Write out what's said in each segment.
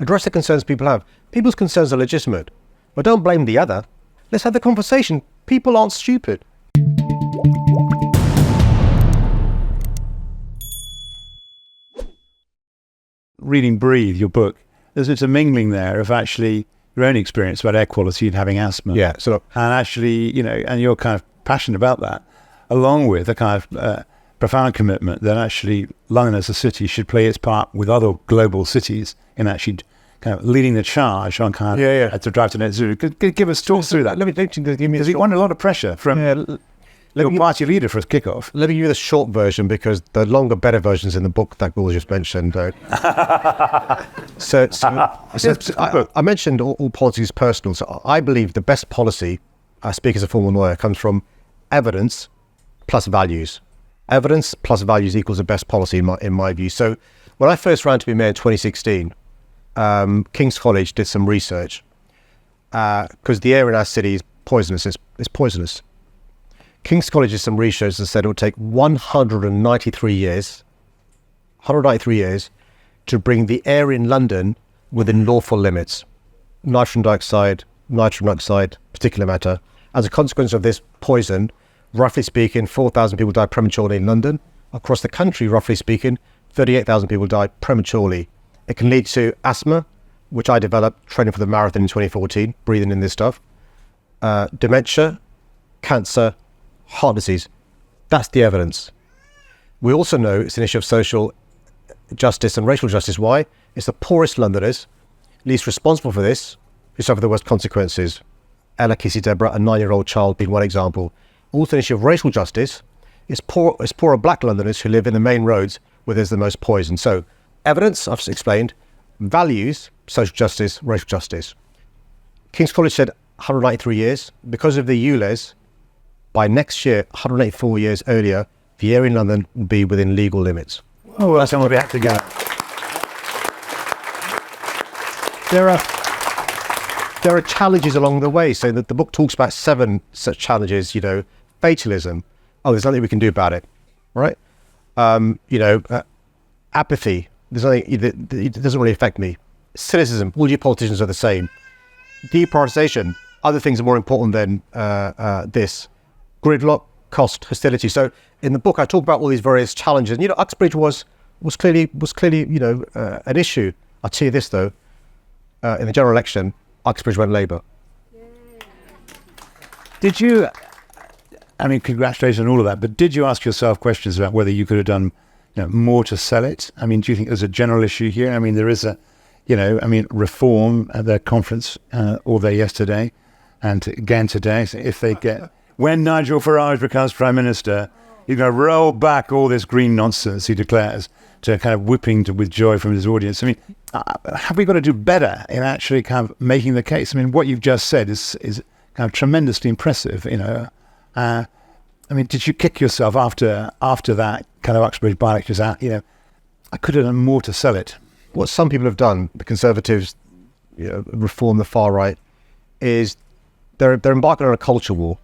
Address the concerns people have. People's concerns are legitimate, but don't blame the other. Let's have the conversation. People aren't stupid. Reading Breathe, your book, there's a mingling there of actually your own experience about air quality and having asthma. Yeah. So, and actually, and you're kind of passionate about that, along with a kind of profound commitment that actually London as a city should play its part with other global cities in actually kind of leading the charge on kind of to drive to net zero. Give us talk through that. Because he won a lot of pressure from your party leader for his kickoff. Let me give you the short version, because the longer, better versions in the book that Will just mentioned. So I mentioned all policy is personal. So I believe the best policy, I speak as a former lawyer, comes from evidence plus values. Evidence plus values equals the best policy in my view. So when I first ran to be mayor in 2016, King's College did some research because the air in our city is poisonous. It's poisonous. King's College did some research that said it would take 193 years to bring the air in London within lawful limits. Nitrogen dioxide, particulate matter. As a consequence of this poison, roughly speaking, 4,000 people died prematurely in London. Across the country, roughly speaking, 38,000 people died prematurely. It can lead to asthma, which I developed training for the marathon in 2014, breathing in this stuff, dementia, cancer, heart disease. That's the evidence. We also know it's an issue of social justice and racial justice. Why? It's the poorest Londoners, least responsible for this, who suffer the worst consequences. Ella Kissy Deborah, a 9-year-old child, being one example. Also an issue of racial justice. It's poorer black Londoners who live in the main roads where there's the most poison. So evidence, I've just explained. Values, social justice, racial justice. King's College said 193 years. Because of the ULEZ, by next year, 184 years earlier, the air in London will be within legal limits. Oh, well, that's how we have to go. There are challenges along the way. So that the book talks about 7 such challenges. Fatalism. Oh, there's nothing we can do about it, right? Apathy. There's nothing. It doesn't really affect me. Cynicism. All you politicians are the same. Deprioritization. Other things are more important than this. Gridlock, cost, hostility. So in the book, I talk about all these various challenges. And, Uxbridge was clearly an issue. I'll tell you this though, in the general election, Uxbridge went Labour. Did you? Congratulations on all of that. But did you ask yourself questions about whether you could have done, more to sell it? Do you think there's a general issue here? There is reform at their conference all day yesterday, and again today. So if they get. When Nigel Farage becomes Prime Minister, he's going to roll back all this green nonsense, he declares, to kind of whipping with joy from his audience. Have we got to do better in actually kind of making the case? What you've just said is kind of tremendously impressive, did you kick yourself after that kind of Uxbridge by-elections out? I could have done more to sell it. What some people have done, the Conservatives, Reform, the far right, is they're embarking on a culture war.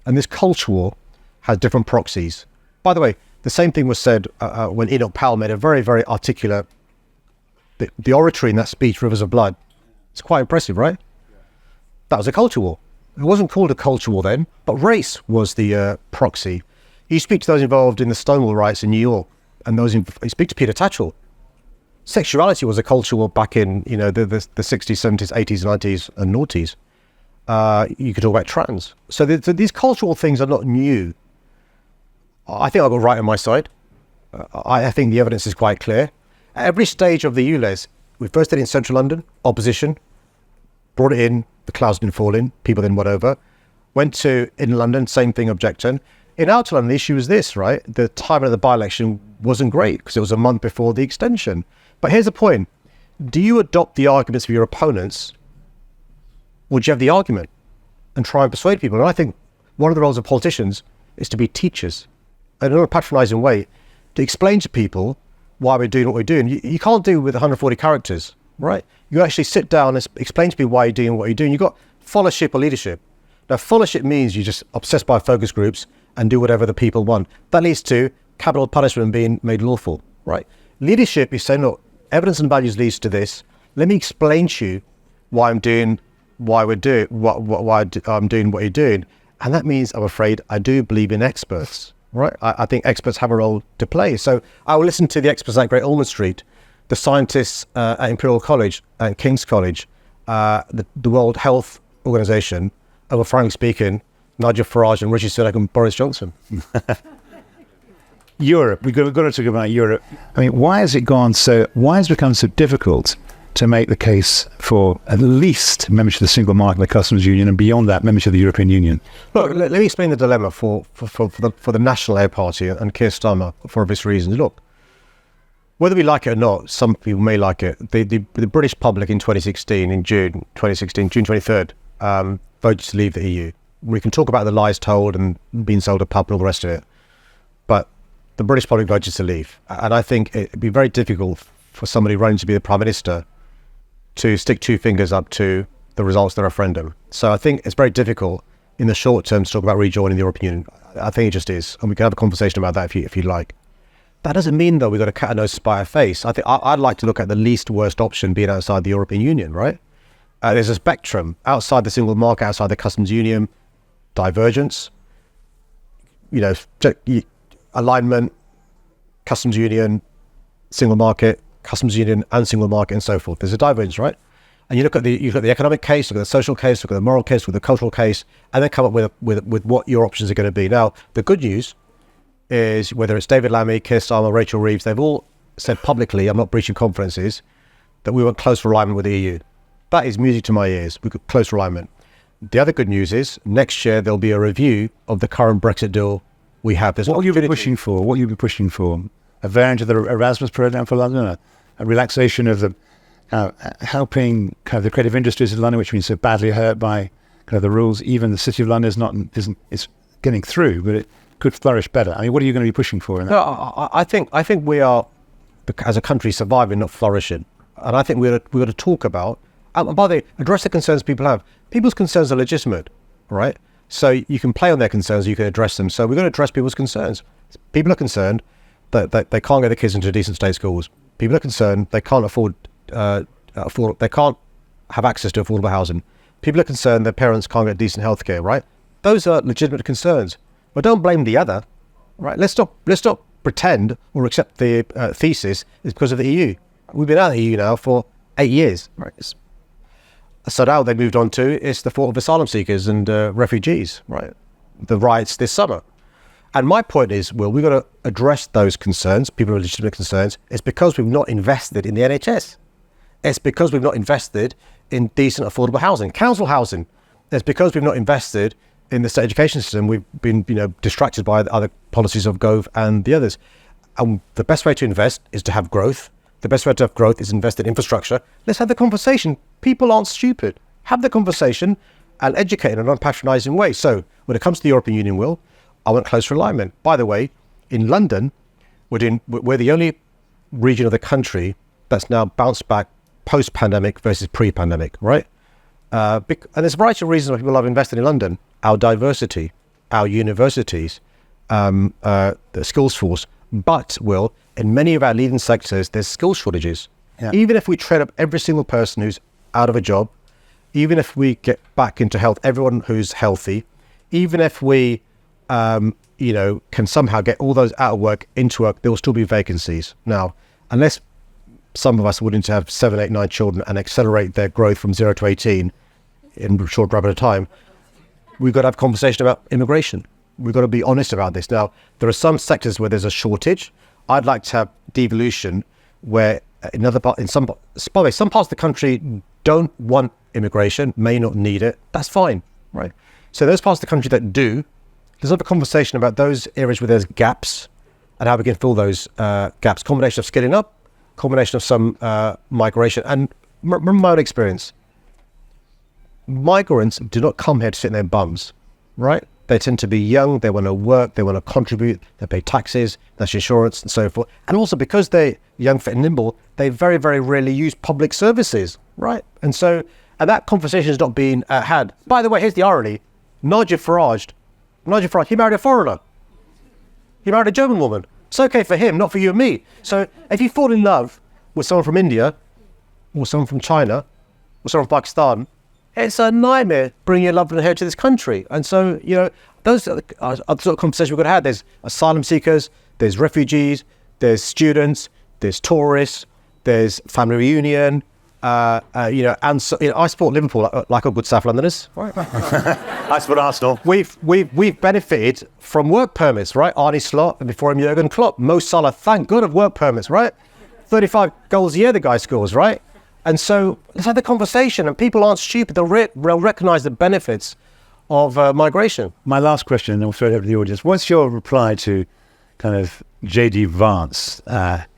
And this culture war has different proxies. By the way, the same thing was said when Enoch Powell made a very, very articulate, the oratory in that speech, Rivers of Blood. It's quite impressive, right? That was a culture war. It wasn't called a culture war then, but race was the proxy. You speak to those involved in the Stonewall riots in New York, and you speak to Peter Tatchell. Sexuality was a culture war back in the 60s, 70s, 80s, 90s, and noughties. You could talk about trans. So these cultural things are not new. I think I got right on my side. I think the evidence is quite clear. At every stage of the ULEZ, we first did it in central London, opposition, brought it in, the clouds didn't fall in, people then went over. Went to in London, same thing, objection. In outer London, the issue was this, right? The timing of the by-election wasn't great because it was a month before the extension. But here's the point. Do you adopt the arguments of your opponents, or do you have the argument and try and persuade people? And I think one of the roles of politicians is to be teachers, and in a patronising way, to explain to people why we're doing what we're doing. You can't do it with 140 characters, right? You actually sit down and explain to people why you're doing what you're doing. You've got followership or leadership. Now, followership means you just obsess by focus groups and do whatever the people want. That leads to capital punishment being made lawful, right? Leadership is saying, look, evidence and values leads to this. Let me explain to you why I'm doing why we're doing I'm doing what you're doing. And that means, I'm afraid, I do believe in experts, right? I think experts have a role to play. So I will listen to the experts at Great Ormond Street, the scientists at Imperial College and King's College, the World Health Organization, over, frankly speaking, Nigel Farage and Rishi Sunak and Boris Johnson. Europe, we've got to talk about Europe. I mean, why has it become so difficult to make the case for at least membership of the single market, the customs union, and beyond that, membership of the European Union? Look, let me explain the dilemma for the National Air Party and Keir Starmer for obvious reasons. Look, whether we like it or not, some people may like it. The British public in 2016, in June 23rd, voted to leave the EU. We can talk about the lies told and being sold a pub and all the rest of it, but the British public voted to leave. And I think it'd be very difficult for somebody running to be the Prime Minister to stick two fingers up to the results of the referendum. So I think it's very difficult in the short term to talk about rejoining the European Union. I think it just is. And we can have a conversation about that if you like. That doesn't mean, though, we've got a cat and nose to spite our face. I think I'd like to look at the least worst option being outside the European Union, right? There's a spectrum outside the single market, outside the customs union, divergence, alignment, customs union, single market, customs union and single market and so forth. There's a divergence, right? And you look at the economic case, look at the social case, look at the moral case, look at the cultural case, and then come up with what your options are going to be. Now, the good news is whether it's David Lammy, Keir Starmer, Rachel Reeves, they've all said publicly, I'm not breaching confidences, that we want close alignment with the EU. That is music to my ears. We got close alignment. The other good news is next year there'll be a review of the current Brexit deal we have. What will you be pushing for? What will you be pushing for? A variant of the Erasmus program for London? A relaxation of the helping kind of the creative industries in London, which means so badly hurt by kind of the rules. Even the City of London is getting through, but it could flourish better. I mean, what are you going to be pushing for in that? No, I think we are, as a country, surviving, not flourishing. And I think we're going to talk about, and by the way, address the concerns people have. People's concerns are legitimate, right? So you can play on their concerns, you can address them. So we're going to address people's concerns. People are concerned that they can't get their kids into decent state schools. People are concerned they can't they can't have access to affordable housing. People are concerned their parents can't get decent healthcare, right? Those are legitimate concerns. But don't blame the other, right? Let's stop pretend or accept the thesis is because of the EU. We've been out of the EU now for 8 years, right? So now they moved on to it's the fault of asylum seekers and refugees, right? The riots this summer. And my point is, well, we've got to address those concerns, people with legitimate concerns. It's because we've not invested in the NHS. It's because we've not invested in decent, affordable housing, council housing. It's because we've not invested in the state education system. We've been, distracted by the other policies of Gove and the others. And the best way to invest is to have growth. The best way to have growth is invest in infrastructure. Let's have the conversation. People aren't stupid. Have the conversation and educate in a non-patronising way. So when it comes to the European Union, Will, I want close alignment. By the way, in London, we're the only region of the country that's now bounced back post-pandemic versus pre-pandemic, right? And there's a variety of reasons why people have invested in London. Our diversity, our universities, the skills force. But, Will, in many of our leading sectors, there's skill shortages. Yeah. Even if we train up every single person who's out of a job, even if we get back into health, everyone who's healthy, even if we, can somehow get all those out of work into work, there will still be vacancies. Now, unless some of us are willing to have 7, 8, 9 children and accelerate their growth from 0 to 18 in a short rapid time, we've got to have a conversation about immigration. We've got to be honest about this. Now, there are some sectors where there's a shortage. I'd like to have devolution where some parts of the country don't want immigration, may not need it. That's fine, right? So those parts of the country that do, let's have a conversation about those areas where there's gaps and how we can fill those gaps. Combination of skilling up, combination of some migration. And remember my own experience. Migrants do not come here to sit in their bums, right? They tend to be young, they want to work, they want to contribute, they pay taxes, national insurance and so forth. And also because they're young, fit and nimble, they very, very rarely use public services, right? And that conversation is not being had. By the way, here's the irony. Nigel Farage, he married a foreigner. He married a German woman. It's okay for him, not for you and me. So if you fall in love with someone from India, or someone from China or someone from Pakistan, it's a nightmare bringing your loved one here to this country. And so, those are the sort of conversations we've got to have. There's asylum seekers, there's refugees, there's students, there's tourists, there's family reunion, and so, I support Liverpool like a good South Londoners. Right? I support Arsenal. We've benefited from work permits, right? Arne Slot and before him Jurgen Klopp. Mo Salah, thank God of work permits, right? 35 goals a year the guy scores, right? And so let's have the conversation, and people aren't stupid. They'll recognise the benefits of migration. My last question, and then we'll throw it over to the audience. What's your reply to kind of JD Vance, that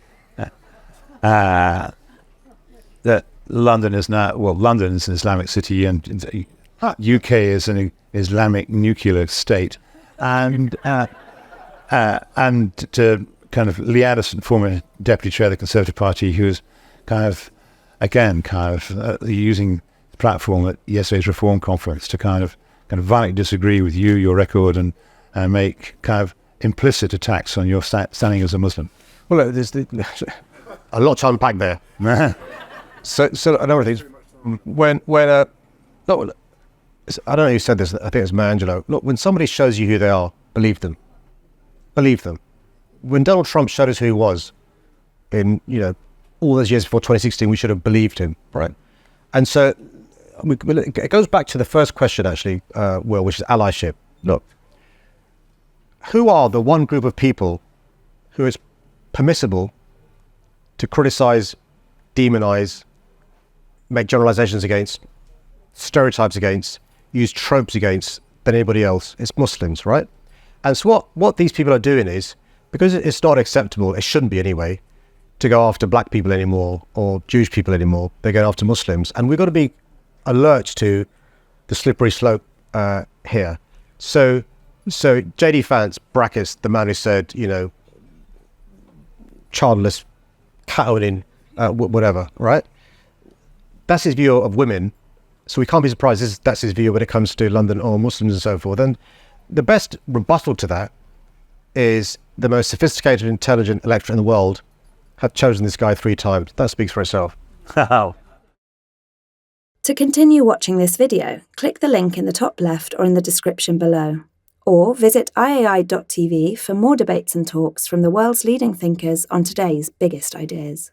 London is an Islamic city and UK is an Islamic nuclear state, and to kind of Lee Addison, former deputy chair of the Conservative Party, who's kind of using the platform at yesterday's Reform conference to kind of violently disagree with your record and make kind of implicit attacks on your standing as a Muslim. Well, there's a lot to unpack there. So a number of things. I don't know who said this. I think it's Mangelo. Look, when somebody shows you who they are, believe them. Believe them. When Donald Trump showed us who he was, in all those years before 2016, we should have believed him, right? And so it goes back to the first question, actually, Will, which is allyship. Look, who are the one group of people who is permissible to criticize, demonize, make generalizations against, stereotypes against, use tropes against than anybody else? It's Muslims, right? And so what these people are doing is, because it's not acceptable, it shouldn't be anyway, to go after black people anymore or Jewish people anymore. They're going after Muslims. And we've got to be alert to the slippery slope here. So JD Vance, brackets, the man who said, childless, cat owning, whatever, right? That's his view of women. So we can't be surprised that's his view when it comes to London or Muslims and so forth. And the best rebuttal to that is the most sophisticated, intelligent electorate in the world have chosen this guy 3 times. That speaks for itself. Wow. To continue watching this video, click the link in the top left or in the description below. Or visit iai.tv for more debates and talks from the world's leading thinkers on today's biggest ideas.